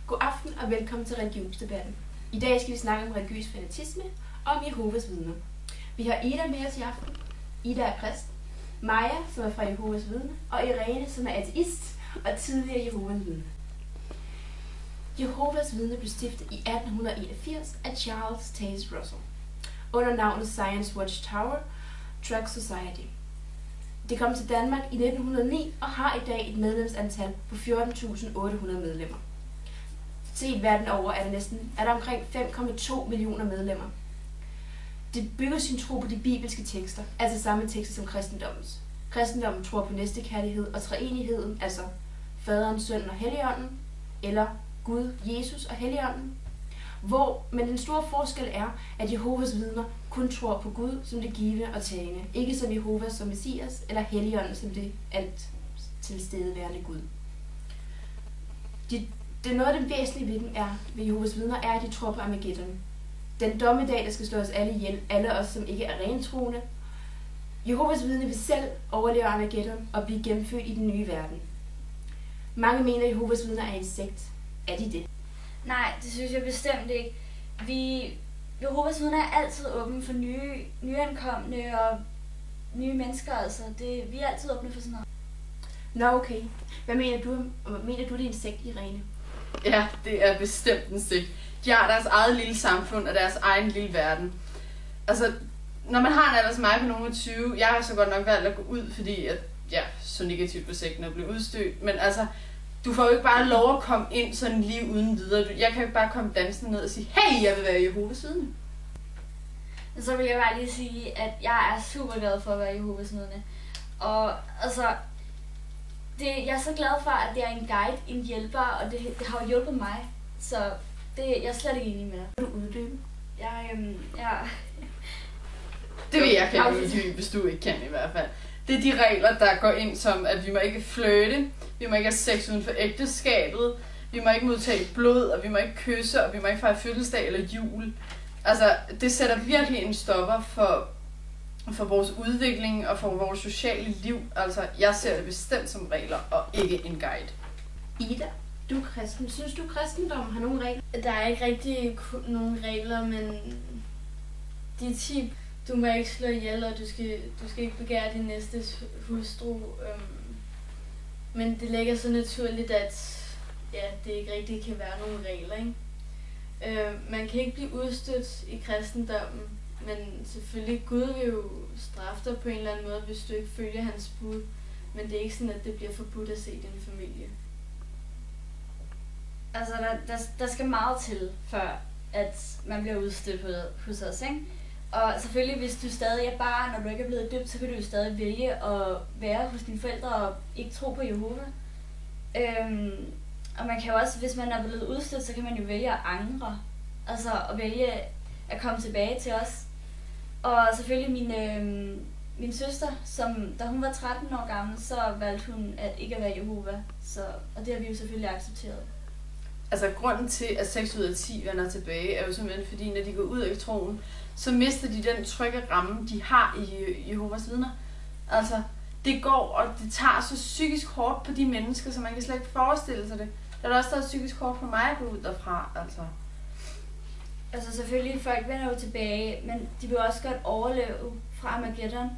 God aften og velkommen til religionsdebatten. I dag skal vi snakke om religiøs fanatisme og om Jehovas vidner. Vi har Ida med os i aften. Ida er præst. Maja, som er fra Jehovas vidner, og Irene, som er ateist og tidligere Jehovas vidne. Jehovas vidner blev stiftet i 1881 af Charles Taze Russell under navnet Science Watch Tower Tract Society. Det kom til Danmark i 1909 og har i dag et medlemsantal på 14.800 medlemmer. Set verden over er der omkring 5,2 millioner medlemmer. Det bygger sin tro på de bibelske tekster, altså samme tekster som kristendommens. Kristendommen tror på næstekærlighed og treenigheden, altså Faderen, Sønnen og Helligånden, eller Gud, Jesus og Helligånden. Men den store forskel er, at Jehovas vidner kun tror på Gud som det givende og tagende, ikke som Jehovas som Messias eller Helligånden som det alt tilstedeværende Gud. Det noget af det væsentlige ved Jehovas vidner er, at de tror på Armageddon. Den dommedag, der skal slå os alle ihjel, alle os, som ikke er rentroende. Jehovas vidner vil selv overleve Armageddon og blive gennemført i den nye verden. Mange mener, at Jehovas vidner er en sekt. Er de det? Nej, det synes jeg bestemt ikke. Jehovas vidner er altid åbne for nyankomne og nye mennesker, altså. Vi er altid åbne for sådan noget. Nå, okay. Hvad mener du? Mener du, det er en sekt, Irene? Ja, det er bestemt en sekt. De har deres eget lille samfund og deres egen lille verden. Altså, når man har en alder som mig på nogen 20, jeg har så godt nok valgt at gå ud, fordi at, så negativt på sekten og blive udstødt. Men altså, du får jo ikke bare lov at komme ind sådan lige uden videre. Jeg kan jo ikke bare komme dansende ned og sige, hey, jeg vil være Jehovas vidne. Så vil jeg bare lige sige, at jeg er super glad for at være Jehovas vidne. Og altså, jeg er så glad for, at det er en guide, en hjælper, og det har jo hjulpet mig. Så jeg er slet ikke enig med dig. Vil du uddybe? Det vil jeg kan uddybe, hvis du ikke kan i hvert fald. Det er de regler, der går ind som, at vi må ikke flirte, vi må ikke have sex uden for ægteskabet, vi må ikke modtage blod, og vi må ikke kysse, og vi må ikke fejre fødselsdag eller jul. Altså, det sætter virkelig en stopper for vores udvikling og for vores sociale liv. Altså, jeg ser det bestemt som regler, og ikke en guide. Ida, du er kristen. Synes du, kristendommen har nogle regler? Der er ikke rigtig nogen regler, men de 10, du må ikke slå ihjel, og du skal ikke begære din næstes hustru. Men det ligger så naturligt, at det ikke rigtig kan være nogen regler, ikke? Man kan ikke blive udstødt i kristendommen, men selvfølgelig Gud vil jo straffe dig på en eller anden måde, hvis du ikke følger hans bud. Men det er ikke sådan, at det bliver forbudt at se din familie. Altså, der skal meget til, før at man bliver udstødt hos os, ikke? Og selvfølgelig, hvis du stadig er barn, og du ikke er blevet døbt, så kan du jo stadig vælge at være hos dine forældre og ikke tro på Jehova. Og man kan jo også, hvis man er blevet udstødt, så kan man jo vælge at angre. Altså at vælge at komme tilbage til os. Og selvfølgelig min søster, da hun var 13 år gammel, så valgte hun at ikke at være Jehova. Og det har vi jo selvfølgelig accepteret. Altså grunden til, at 6 ud af 10 vender tilbage, er jo simpelthen fordi, når de går ud af troen, så mister de den trygge ramme, de har i Jehovas vidner. Altså, det går, og det tager så psykisk hårdt på de mennesker, så man kan slet ikke forestille sig det. Der er også taget psykisk hårdt på mig at gå ud derfra, altså. Altså selvfølgelig, folk vender jo tilbage, men de vil også godt overleve fra Armageddon.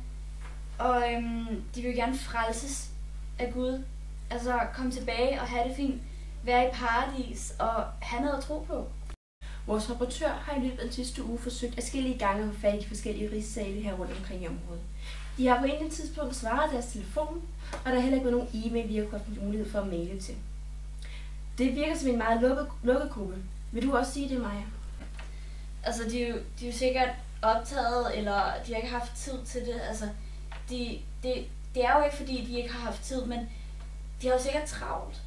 Og de vil gerne frelses af Gud. Altså komme tilbage og have det fint. Være i paradis og have noget at tro på. Vores rapportør har i løbet af den sidste uge forsøgt adskillige gange at få fat i de forskellige rigssale her rundt omkring i området. De har på et tidspunkt svaret deres telefon, og der er heller ikke været nogen e-mail, vi har fået mulighed for at maile til. Det virker som en meget lukket gruppe. Vil du også sige det, Maja? Altså, de er jo sikkert optaget, eller de har ikke haft tid til det. Altså, det er jo ikke, fordi de ikke har haft tid, men de har jo sikkert travlt.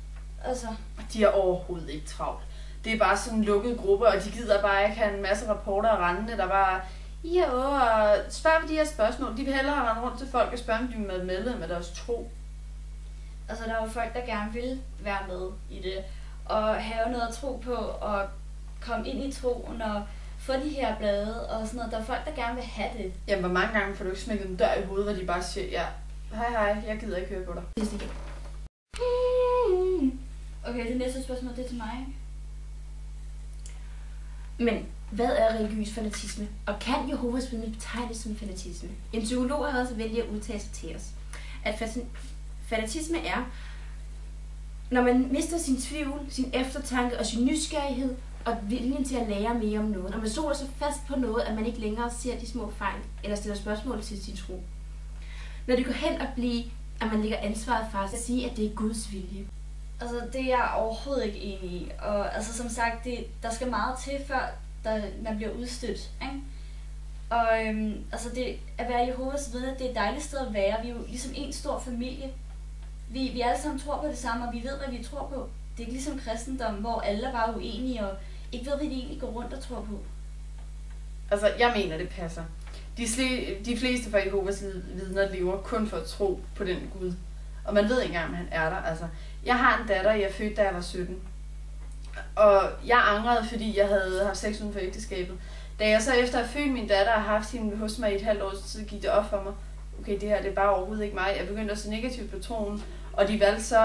Altså. De er overhovedet ikke travlt. Det er bare sådan en lukket gruppe, og de gider bare ikke have en masse rapporter og rendende, der bare og spørg på de her spørgsmål. De vil hellere rende rundt til folk og spørge, om de er medlem af deres tro. Altså, der er jo folk, der gerne vil være med i det, og have noget at tro på, og komme ind i troen, og få de her blade, og sådan noget. Der er folk, der gerne vil have det. Jamen, hvor mange gange får du ikke smækket en dør i hovedet, hvor de bare siger, hej, jeg gider ikke høre på dig. Okay, det næste spørgsmål, det er til mig. Men hvad er religiøs fanatisme? Og kan Jehovas vidner betegnes som fanatisme? En psykolog har været så venlig at udtale sig til os, at fanatisme er, når man mister sin tvivl, sin eftertanke og sin nysgerrighed og viljen til at lære mere om noget. Når man soler sig fast på noget, at man ikke længere ser de små fejl eller stiller spørgsmål til sin tro. Når det går hen at blive, at man lægger ansvaret fra sig at sige, at det er Guds vilje. Altså, det er jeg overhovedet ikke enig i. Og altså, som sagt, der skal meget til, før man bliver udstødt. Ikke? Og altså, det at være Jehovas vidne, det er et dejligt sted at være. Vi er jo ligesom en stor familie. Vi alle sammen tror på det samme, og vi ved, hvad vi tror på. Det er ikke ligesom kristendom, hvor alle er bare uenige og ikke ved, hvad de egentlig går rundt og tror på. Altså, jeg mener, det passer. De fleste fra Jehovas vidner lever kun for at tro på den Gud. Og man ved ikke engang, om han er der. Altså, jeg har en datter, jeg fødte, da jeg var 17. Og jeg angrede, fordi jeg havde haft sex uden for ægteskabet. Da jeg så efter at have født min datter og haft hende hos mig i et halvt år, så gik det op for mig. Okay, det her det er bare overhovedet ikke mig. Jeg begyndte at se negativt på troen. Og de valgte så,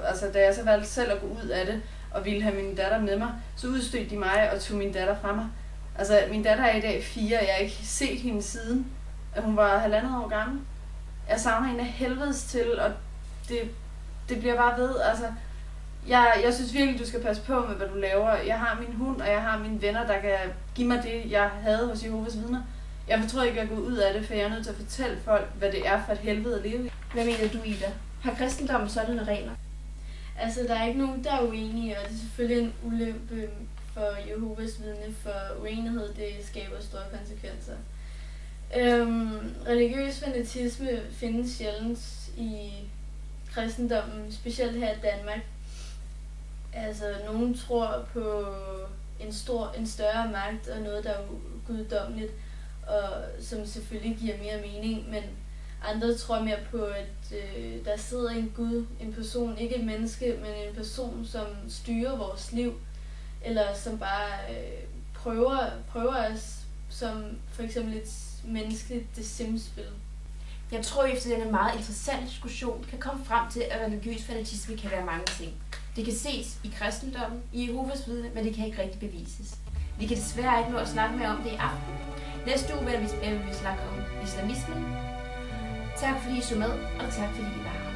altså da jeg så valgte selv at gå ud af det, og ville have min datter med mig, så udstødte de mig og tog min datter fra mig. Altså, min datter er i dag 4, jeg har ikke set hende siden, at hun var 1,5 år gammel. Jeg savner hende af helvedes til, og det bliver bare ved. Altså, jeg synes virkelig, du skal passe på med, hvad du laver. Jeg har min hund, og jeg har mine venner, der kan give mig det, jeg havde hos Jehovas vidner. Jeg tror ikke, jeg går ud af det, for jeg er nødt til at fortælle folk, hvad det er for et helvede at leve i. Hvad mener du, Ida? Har kristendommen sådanne regler? Altså, der er ikke nogen, der er uenige, og det er selvfølgelig en ulempe for Jehovas vidne, for uenighed, det skaber store konsekvenser. Religiøs fanatisme findes sjældent i kristendommen, specielt her i Danmark. Altså, nogen tror på en større magt og noget, der er guddommeligt, og som selvfølgelig giver mere mening, men andre tror mere på, at der sidder en Gud, en person, ikke et menneske, men en person, som styrer vores liv, eller som bare prøver os som for eksempel et menneskeligt The Sims-spil. Jeg tror, efter denne meget interessante diskussion kan komme frem til, at religiøs fanatisme kan være mange ting. Det kan ses i kristendommen, i Jehovas vidne, men det kan ikke rigtig bevises. Vi kan desværre ikke nå at snakke mere om det i aften. Næste uge vil vi snakke om islamismen. Tak fordi I så med, og tak fordi I var her.